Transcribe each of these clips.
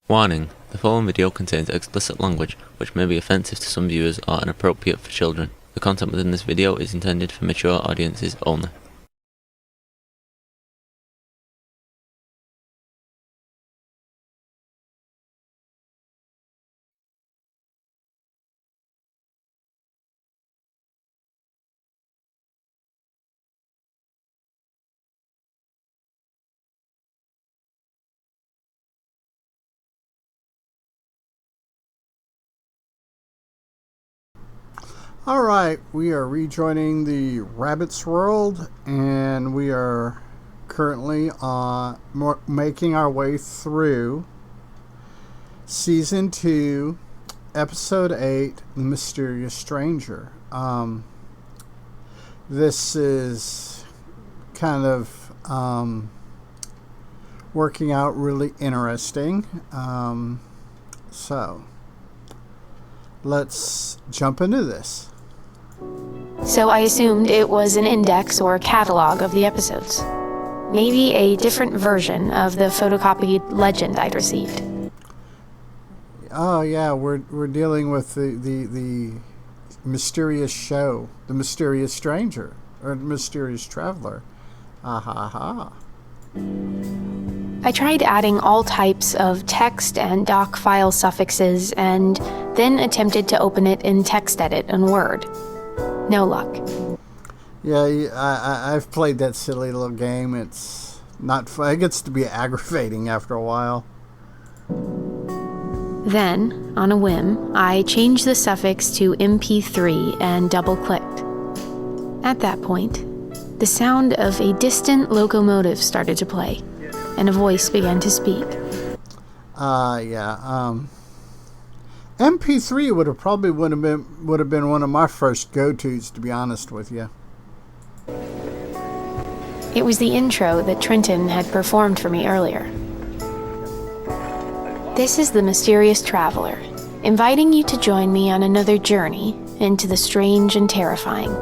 Warning: the following video contains explicit language which may be offensive to some viewers or inappropriate for children. The content within this video is intended for mature audiences only. Alright, we are rejoining the Rabbit's World, and we are currently making our way through Season 2, Episode 8, The Mysterious Stranger. This is kind of working out really interesting. So, let's jump into this. So I assumed it was an index or catalog of the episodes. Maybe a different version of the photocopied legend I'd received. Oh yeah, we're dealing with the mysterious show, the mysterious stranger, or the mysterious traveler. Ah ha ha. I tried adding all types of text and doc file suffixes and then attempted to open it in TextEdit and Word. No luck. Yeah, I've played that silly little game. It's not fun. It gets to be aggravating after a while. Then, on a whim, I changed the suffix to MP3 and double-clicked. At that point, the sound of a distant locomotive started to play, and a voice began to speak. MP3 would have been one of my first go-tos, to be honest with you. It was the intro that Trenton had performed for me earlier. This is the Mysterious Traveler, inviting you to join me on another journey into the strange and terrifying.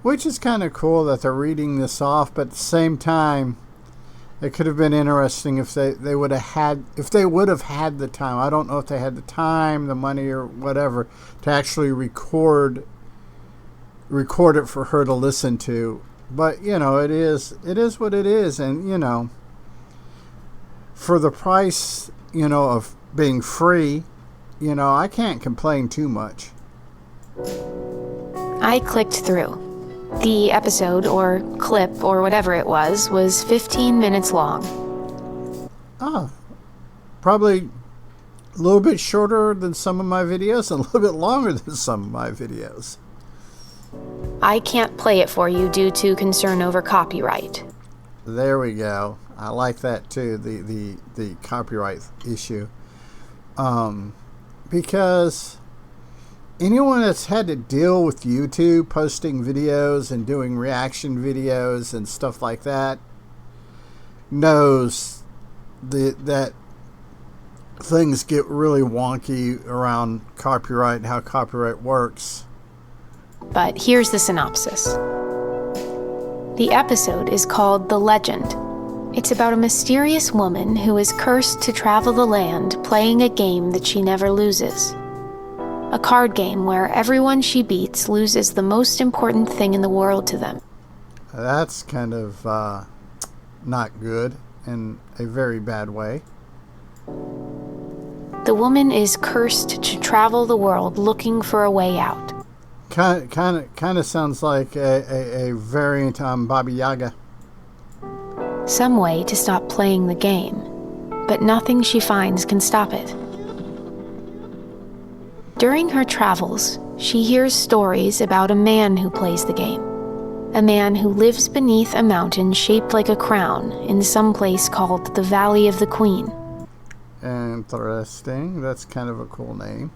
Which is kind of cool that they're reading this off, but at the same time, it could have been interesting if they would have had the time. I don't know if they had the time, the money, or whatever to actually record it for her to listen to. But it is what it is, and for the price of being free, I can't complain too much. I clicked through. The episode, or clip, or whatever it was 15 minutes long. Oh, probably a little bit shorter than some of my videos and a little bit longer than some of my videos. I can't play it for you due to concern over copyright. There we go. I like that too, the copyright issue. Because anyone that's had to deal with YouTube posting videos and doing reaction videos and stuff like that knows that things get really wonky around copyright and how copyright works. But here's the synopsis. The episode is called The Legend. It's about a mysterious woman who is cursed to travel the land playing a game that she never loses. A card game where everyone she beats loses the most important thing in the world to them. That's kind of not good, in a very bad way. The woman is cursed to travel the world looking for a way out. Kind of sounds like a variant on Baba Yaga. Some way to stop playing the game, but nothing she finds can stop it. During her travels, she hears stories about a man who plays the game. A man who lives beneath a mountain shaped like a crown in some place called the Valley of the Queen. Interesting. That's kind of a cool name.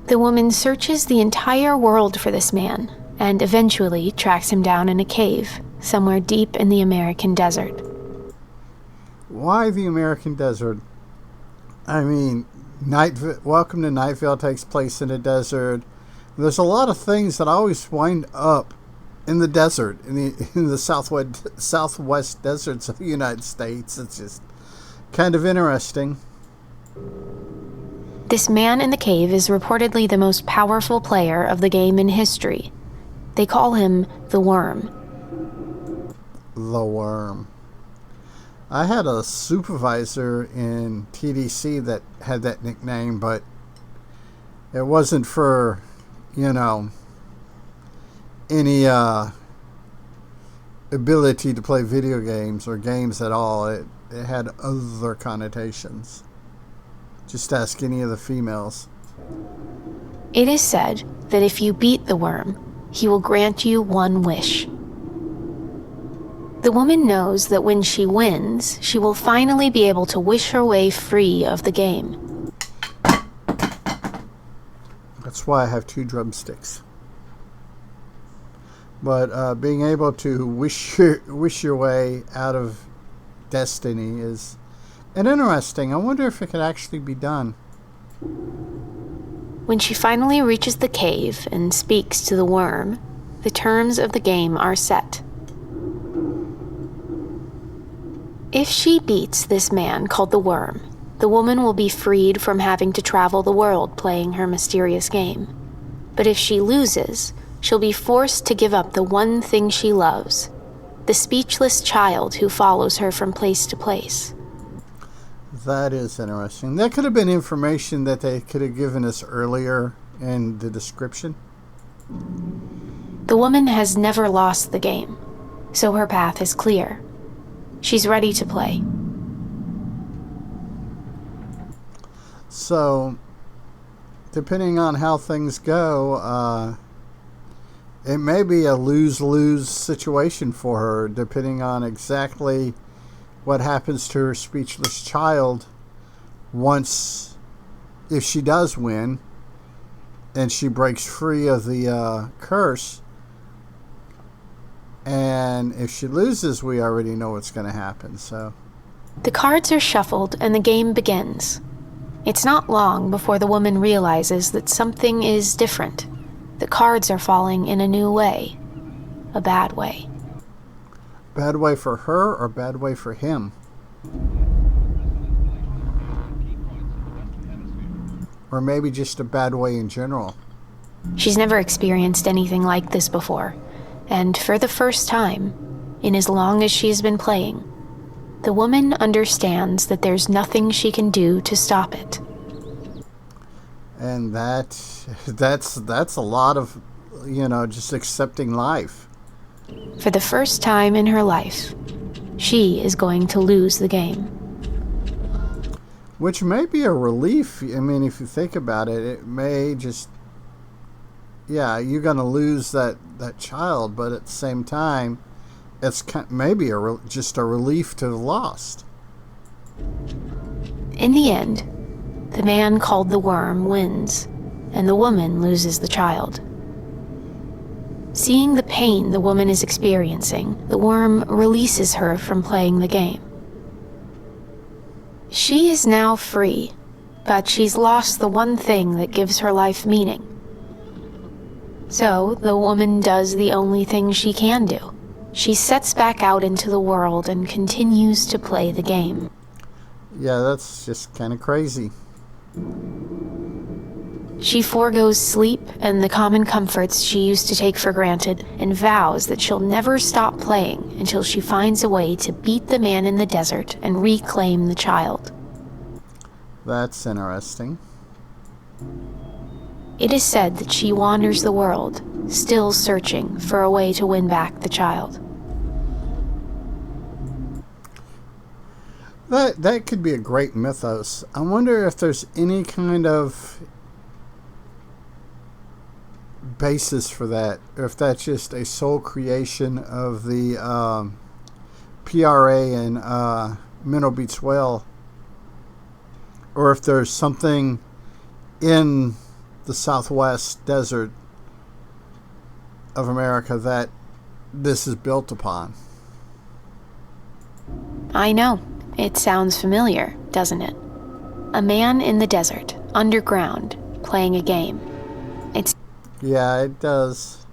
The woman searches the entire world for this man and eventually tracks him down in a cave somewhere deep in the American desert. Why the American desert? I mean, Welcome to Night Vale takes place in a desert. There's a lot of things that always wind up in the desert, in the southwest deserts of the United States. It's just kind of interesting. This man in the cave is reportedly the most powerful player of the game in history. They call him the Worm. The Worm. I had a supervisor in TDC that had that nickname, but it wasn't for, any ability to play video games or games at all. It had other connotations. Just ask any of the females. It is said that if you beat the Worm, he will grant you one wish. The woman knows that when she wins, she will finally be able to wish her way free of the game. That's why I have 2 drumsticks. But being able to wish your way out of destiny is interesting. I wonder if it could actually be done. When she finally reaches the cave and speaks to the Worm, the terms of the game are set. If she beats this man called the Worm, the woman will be freed from having to travel the world playing her mysterious game. But if she loses, she'll be forced to give up the one thing she loves, the speechless child who follows her from place to place. That is interesting. That could have been information that they could have given us earlier in the description. The woman has never lost the game, so her path is clear. She's ready to play. So, depending on how things go, it may be a lose-lose situation for her, depending on exactly what happens to her speechless child if she does win and she breaks free of the curse. And if she loses, we already know what's going to happen. So the cards are shuffled and the game begins. It's not long before the woman realizes that something is different. The cards are falling in a new way. A bad way. Bad way for her or bad way for him? Or maybe just a bad way in general. She's never experienced anything like this before. And for the first time, in as long as she's been playing, the woman understands that there's nothing she can do to stop it. And that's a lot of, just accepting life. For the first time in her life, she is going to lose the game. Which may be a relief. I mean, if you think about it, it may just... Yeah, you're going to lose that child, but at the same time, it's maybe just a relief to the lost. In the end, the man called the Worm wins, and the woman loses the child. Seeing the pain the woman is experiencing, the Worm releases her from playing the game. She is now free, but she's lost the one thing that gives her life meaning. So, the woman does the only thing she can do. She sets back out into the world and continues to play the game. Yeah, that's just kind of crazy. She forgoes sleep and the common comforts she used to take for granted and vows that she'll never stop playing until she finds a way to beat the man in the desert and reclaim the child. That's interesting. It is said that she wanders the world, still searching for a way to win back the child. That could be a great mythos. I wonder if there's any kind of basis for that, or if that's just a sole creation of the PRA and Minnow Beats Well, or if there's something in the Southwest desert of America that this is built upon. I know. It sounds familiar, doesn't it? A man in the desert, underground, playing a game. Yeah, it does.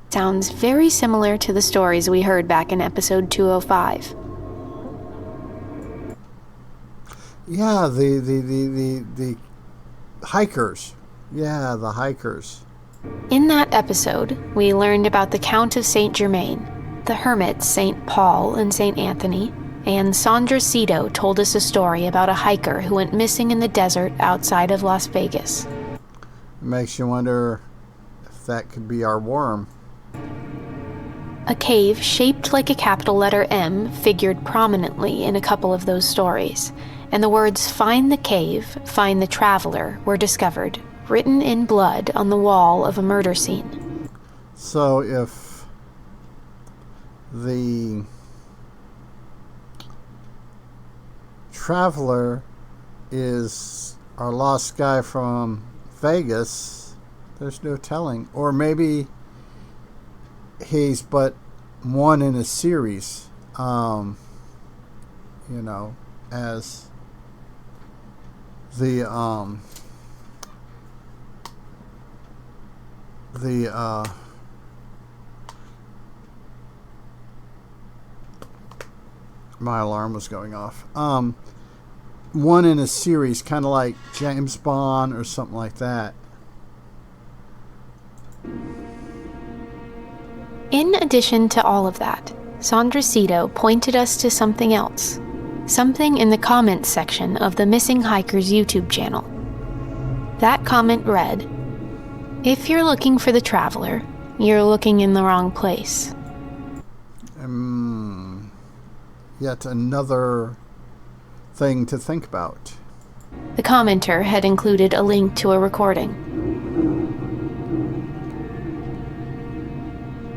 Sounds very similar to the stories we heard back in episode 205. Yeah, the hikers. Yeah, the hikers. In that episode, we learned about the Count of Saint Germain, the hermits St. Paul and St. Anthony, and Sandra Cito told us a story about a hiker who went missing in the desert outside of Las Vegas. It makes you wonder if that could be our worm. A cave shaped like a capital letter M figured prominently in a couple of those stories, and the words "Find the cave, find the traveler" were discovered, written in blood on the wall of a murder scene. So if the traveler is our lost guy from Vegas, there's no telling. Or maybe he's but one in a series, as the my alarm was going off. One in a series, kind of like James Bond or something like that. In addition to all of that, Sandra Cito pointed us to something else. Something in the comments section of the Missing Hikers YouTube channel. That comment read, "If you're looking for the traveler, you're looking in the wrong place." Yet another thing to think about. The commenter had included a link to a recording.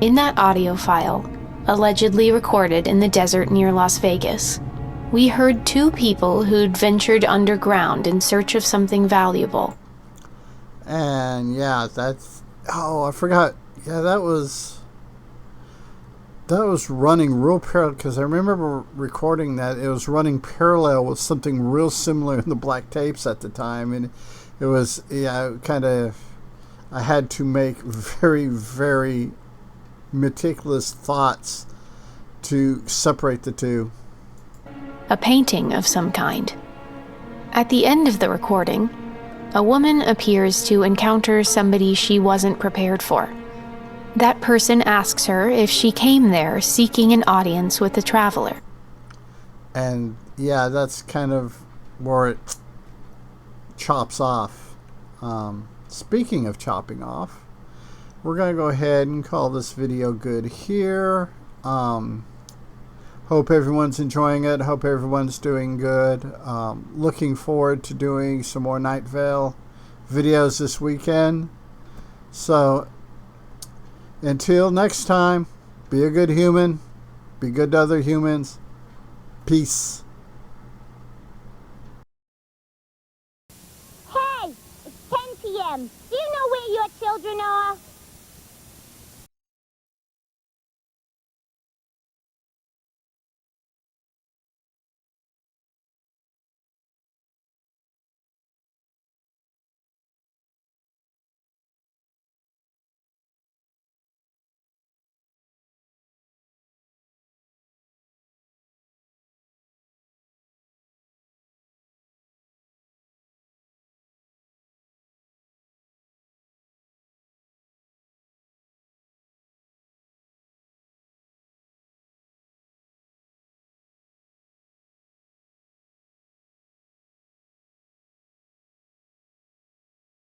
In that audio file, allegedly recorded in the desert near Las Vegas, we heard two people who'd ventured underground in search of something valuable. And yeah, I forgot. Yeah, that was running real parallel, because I remember recording that it was running parallel with something real similar in the black tapes at the time, and it was, I had to make very, very meticulous thoughts to separate the two. A painting of some kind. At the end of the recording, a woman appears to encounter somebody she wasn't prepared for. That person asks her if she came there seeking an audience with the traveler. And yeah, that's kind of where it chops off. Speaking of chopping off, we're going to go ahead and call this video good here. Hope everyone's enjoying it. Hope everyone's doing good. Looking forward to doing some more Night Vale videos this weekend. So until next time, be a good human. Be good to other humans. Peace. Hey, it's 10 p.m. Do you know where your children are?